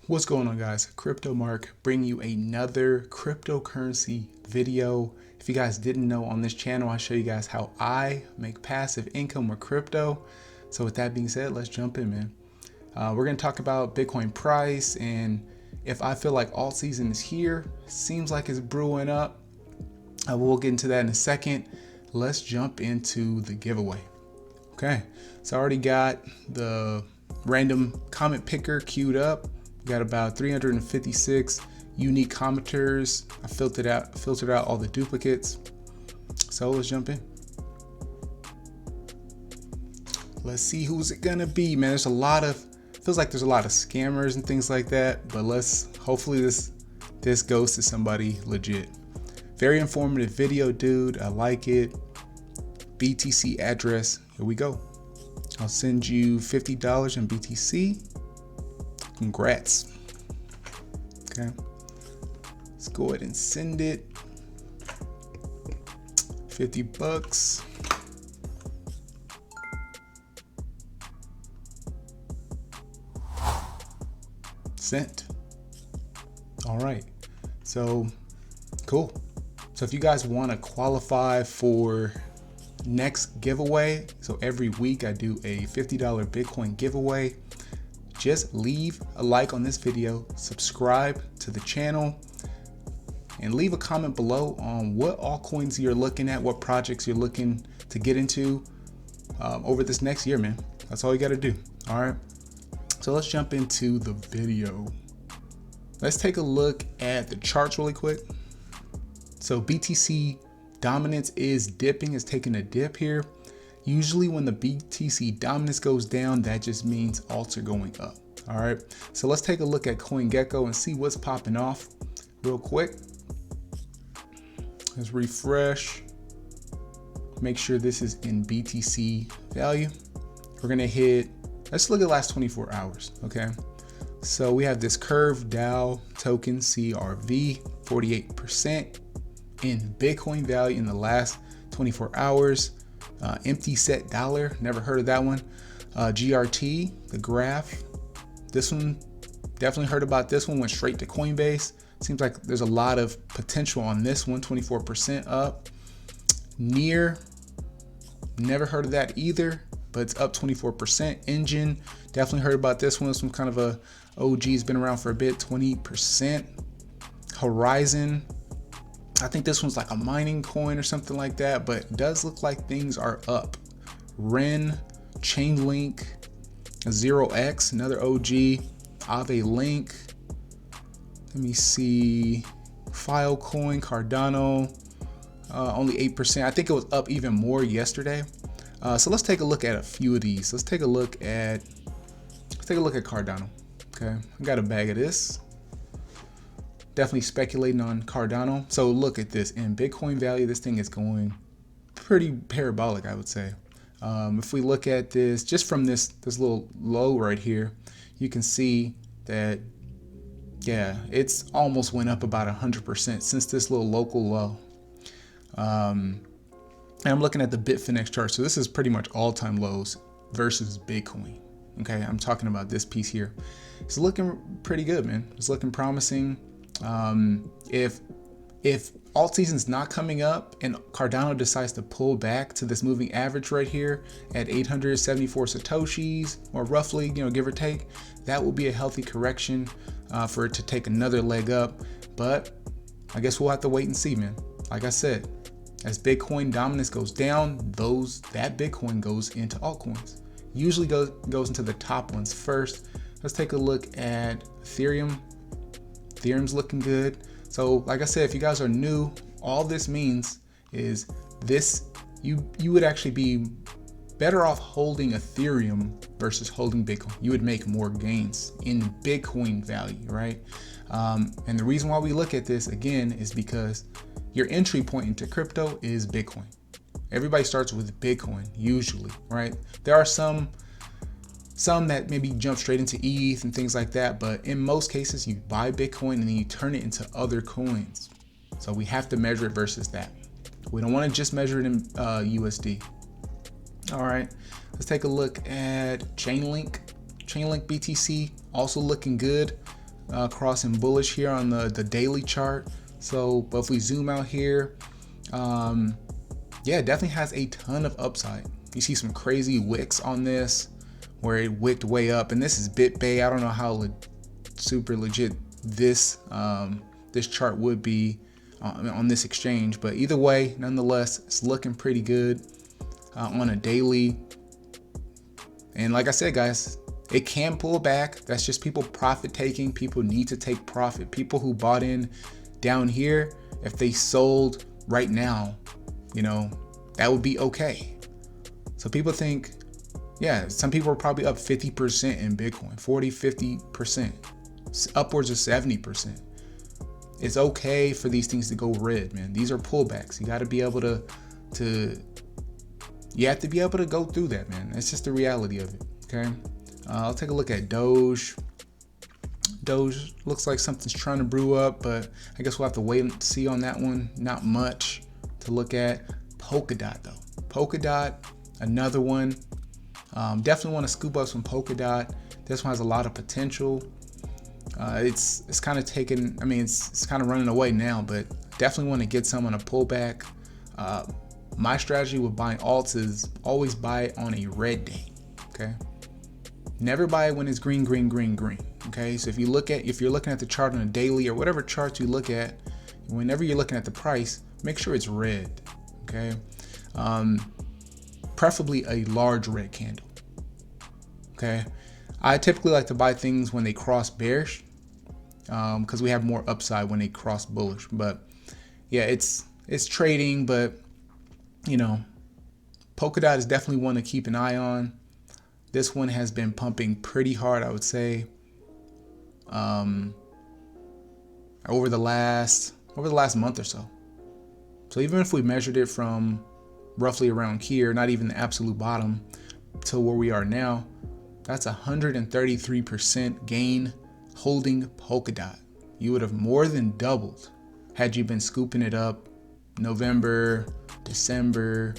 What's going on, guys? Crypto Mark bringing you another cryptocurrency video. If you guys didn't know, on this channel I show you guys how I make passive income with crypto. So with that being said, let's jump in, man. We're going to talk about Bitcoin price, and if I feel like alt season is here, seems like it's brewing up. We'll get into that in a second. Let's jump into the giveaway. Okay, so I already got the random comment picker queued up. Got about 356 unique commenters. I filtered out all the duplicates. So let's jump in. Let's see who's it gonna be, man. There's a lot of, feels like there's a lot of scammers and things like that, but hopefully this goes to somebody legit. Very informative video, dude. I like it. BTC address. Here we go. I'll send you $50 in BTC. Congrats. Okay, let's go ahead and send it. 50 bucks. Sent. All right, so cool. So if you guys want to qualify for next giveaway, so every week I do a $50 Bitcoin giveaway. Just leave a like on this video, subscribe to the channel, and leave a comment below on what altcoins you're looking at, what projects you're looking to get into over this next year, man. That's all you got to do. All right, so let's jump into the video. Let's take a look at the charts really quick. So BTC dominance is dipping, it's taking a dip here. Usually when the BTC dominance goes down, that just means alts are going up. All right, so let's take a look at CoinGecko and see what's popping off real quick. Let's refresh. Make sure this is in BTC value. We're gonna hit, let's look at the last 24 hours, okay? So we have this curve DAO token CRV, 48% in Bitcoin value in the last 24 hours. Empty set dollar, never heard of that one. GRT, the graph, this one, definitely heard about this one, went straight to Coinbase. Seems like there's a lot of potential on this one, 24% up. Near, never heard of that either, but it's up 24%. Engine, definitely heard about this one. This one kind of a OG, has been around for a bit, 20%. Horizon, I think this one's like a mining coin or something like that, but it does look like things are up. Ren, Chainlink, 0x, another OG, Aave Link. Let me see, Filecoin, Cardano, only 8%. I think it was up even more yesterday. So let's take a look at a few of these. Let's take a look at Cardano. Okay, I got a bag of this. Definitely speculating on Cardano. So look at this, in Bitcoin value, this thing is going pretty parabolic, I would say. If we look at this just from this little low right here, you can see that, yeah, it's almost went up about 100% since this little local low. And I'm looking at the Bitfinex chart. So this is pretty much all-time lows versus Bitcoin. Okay, I'm talking about this piece here. It's looking pretty good, man. It's looking promising. If alt season's not coming up and Cardano decides to pull back to this moving average right here at 874 Satoshis, or roughly, give or take, that will be a healthy correction for it to take another leg up. But I guess we'll have to wait and see, man. Like I said, as Bitcoin dominance goes down, that Bitcoin goes into altcoins. Usually goes into the top ones first. Let's take a look at Ethereum. Ethereum's looking good. So like I said, if you guys are new, all this means is this, you would actually be better off holding Ethereum versus holding Bitcoin. You would make more gains in Bitcoin value, right? And the reason why we look at this again is because your entry point into crypto is Bitcoin. Everybody starts with Bitcoin usually, right? There are some that maybe jump straight into ETH and things like that, but in most cases you buy Bitcoin and then you turn it into other coins. So we have to measure it versus that. We don't want to just measure it in USD. All right, let's take a look at Chainlink. Chainlink BTC also looking good. crossing bullish here on the daily chart. So, but if we zoom out here, yeah, it definitely has a ton of upside. You see some crazy wicks on this where it wicked way up, and this is BitBay. I don't know how super legit this this chart would be on this exchange, but either way, nonetheless, it's looking pretty good on a daily. And like I said, guys, it can pull back. That's just people profit taking. People need to take profit. People who bought in down here, if they sold right now, you know, that would be okay. So people think, yeah, some people are probably up 50% in Bitcoin, 40, 50%, upwards of 70%. It's okay for these things to go red, man. These are pullbacks. You got to be able to you have to be able to go through that, man. It's just the reality of it, okay? I'll take a look at Doge. Doge looks like something's trying to brew up, but I guess we'll have to wait and see on that one. Not much to look at. Polkadot, though. Polkadot, another one. Definitely want to scoop up some Polkadot. This one has a lot of potential. It's kind of taken, I mean, it's kind of running away now, but definitely want to get some on a pullback. My strategy with buying alts is always buy it on a red day, okay? Never buy it when it's green, green, green, green, okay? So if you're looking at the chart on a daily or whatever chart you look at, whenever you're looking at the price, make sure it's red, okay? Preferably a large red candle, okay? I typically like to buy things when they cross bearish, because we have more upside when they cross bullish. But yeah, it's trading, but you know, Polkadot is definitely one to keep an eye on. This one has been pumping pretty hard, I would say, over the last month or so. So even if we measured it from roughly around here, not even the absolute bottom, to where we are now, that's 133% gain holding Polkadot. You would have more than doubled had you been scooping it up November, December,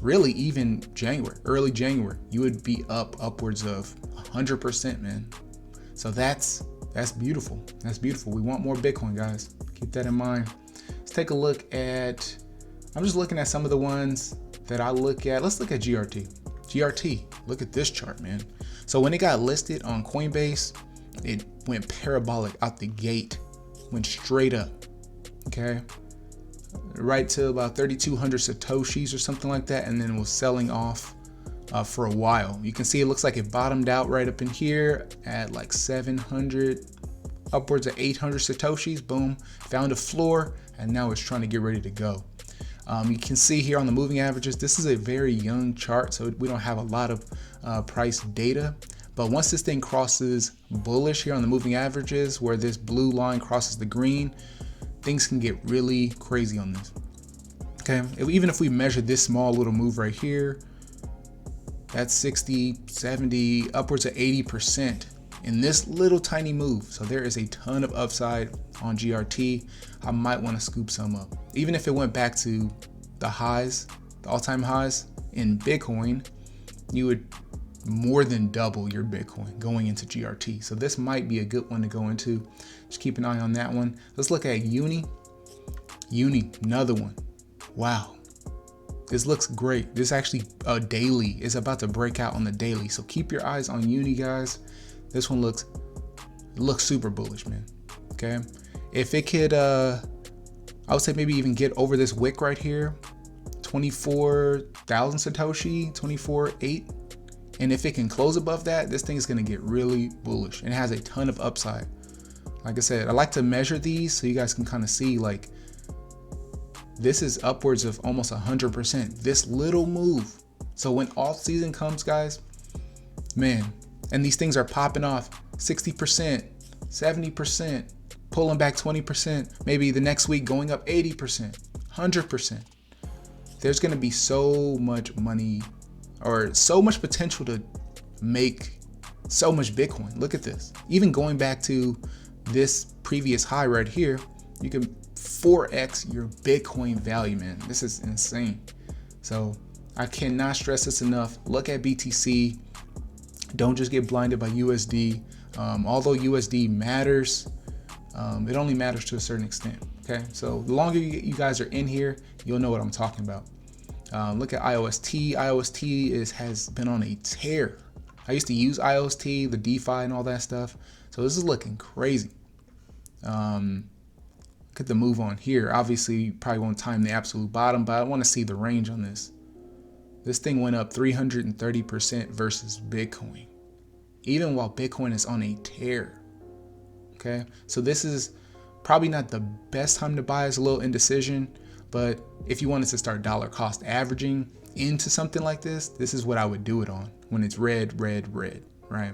really even January, early January. You would be up upwards of 100%, man. So that's beautiful. That's beautiful. We want more Bitcoin, guys. Keep that in mind. Let's take a look at, I'm just looking at some of the ones that I look at. Let's look at GRT. GRT, look at this chart, man. So when it got listed on Coinbase, it went parabolic out the gate, went straight up, okay? Right to about 3,200 Satoshis or something like that, and then was selling off for a while. You can see it looks like it bottomed out right up in here at like 700, upwards of 800 Satoshis, boom, found a floor, and now it's trying to get ready to go. You can see here on the moving averages, this is a very young chart, so we don't have a lot of price data. But once this thing crosses bullish here on the moving averages, where this blue line crosses the green, things can get really crazy on this. Okay, even if we measure this small little move right here, that's 60, 70, upwards of 80% in this little tiny move. So there is a ton of upside on GRT. I might want to scoop some up. Even if it went back to the highs, the all-time highs in Bitcoin, you would more than double your Bitcoin going into GRT. So this might be a good one to go into. Just keep an eye on that one. Let's look at Uni. Uni, another one. Wow. This looks great. This actually daily is about to break out on the daily. So keep your eyes on Uni, guys. This one looks super bullish, man. Okay. If it could, I would say maybe even get over this wick right here, 24,000 Satoshi, 24.8. And if it can close above that, this thing is going to get really bullish. And it has a ton of upside. Like I said, I like to measure these so you guys can kind of see, like, this is upwards of almost 100%. This little move. So when alt season comes, guys, man, and these things are popping off 60%, 70%, pulling back 20%, maybe the next week going up 80%, 100%. There's going to be so much money, or so much potential to make so much Bitcoin. Look at this. Even going back to this previous high right here, you can 4x your Bitcoin value, man. This is insane. So I cannot stress this enough. Look at BTC. Don't just get blinded by USD. Although USD matters, it only matters to a certain extent. Okay, so the longer you guys are in here, you'll know what I'm talking about. Look at IOST. IOST has been on a tear. I used to use IOST, the DeFi and all that stuff. So this is looking crazy. Look at the move on here. Obviously, you probably won't time the absolute bottom, but I want to see the range on this. This thing went up 330% versus Bitcoin, even while Bitcoin is on a tear. Okay, so this is probably not the best time to buy. It's a little indecision, but if you wanted to start dollar cost averaging into something like this, this is what I would do it on when it's red, right?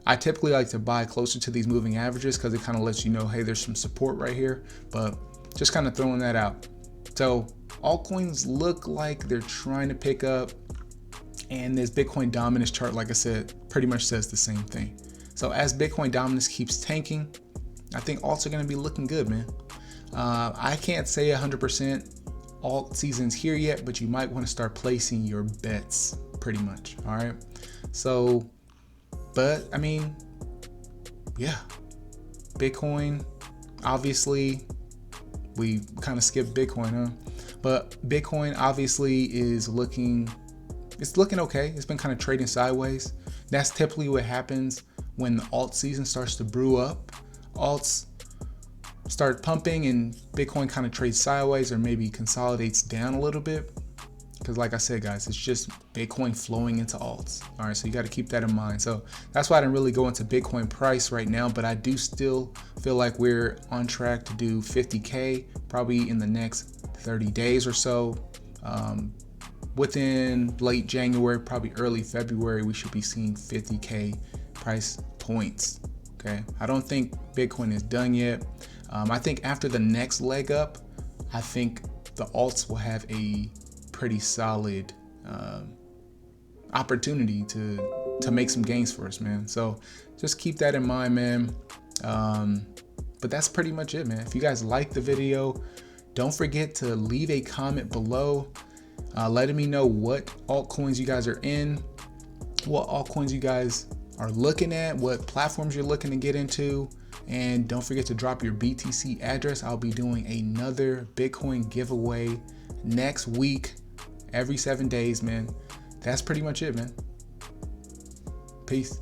I typically like to buy closer to these moving averages because it kind of lets you know, hey, there's some support right here, but just kind of throwing that out. So altcoins look like they're trying to pick up, and this Bitcoin dominance chart, like I said, pretty much says the same thing. So as Bitcoin dominance keeps tanking, I think alts are going to be looking good, man. I can't say 100% alt season's here yet, but you might want to start placing your bets pretty much. All right. So, but I mean, yeah, Bitcoin, obviously we kind of skipped Bitcoin, huh? But Bitcoin obviously is looking, it's looking okay. It's been kind of trading sideways. That's typically what happens when the alt season starts to brew up. Alts start pumping and Bitcoin kind of trades sideways or maybe consolidates down a little bit. Because like I said, guys, it's just Bitcoin flowing into alts. All right, so you got to keep that in mind. So that's why I didn't really go into Bitcoin price right now, but I do still feel like we're on track to do 50K probably in the next 30 days or so. Within late January, probably early February, we should be seeing 50K price points. Okay, I don't think Bitcoin is done yet. I think after the next leg up, I think the alts will have a pretty solid opportunity to make some gains for us, man. So just keep that in mind, man. But that's pretty much it, man. If you guys like the video, don't forget to leave a comment below, letting me know what altcoins you guys are in, what altcoins you guys are looking at, what platforms you're looking to get into, and don't forget to drop your BTC address. I'll be doing another Bitcoin giveaway next week, every 7 days, man. That's pretty much it, man. Peace.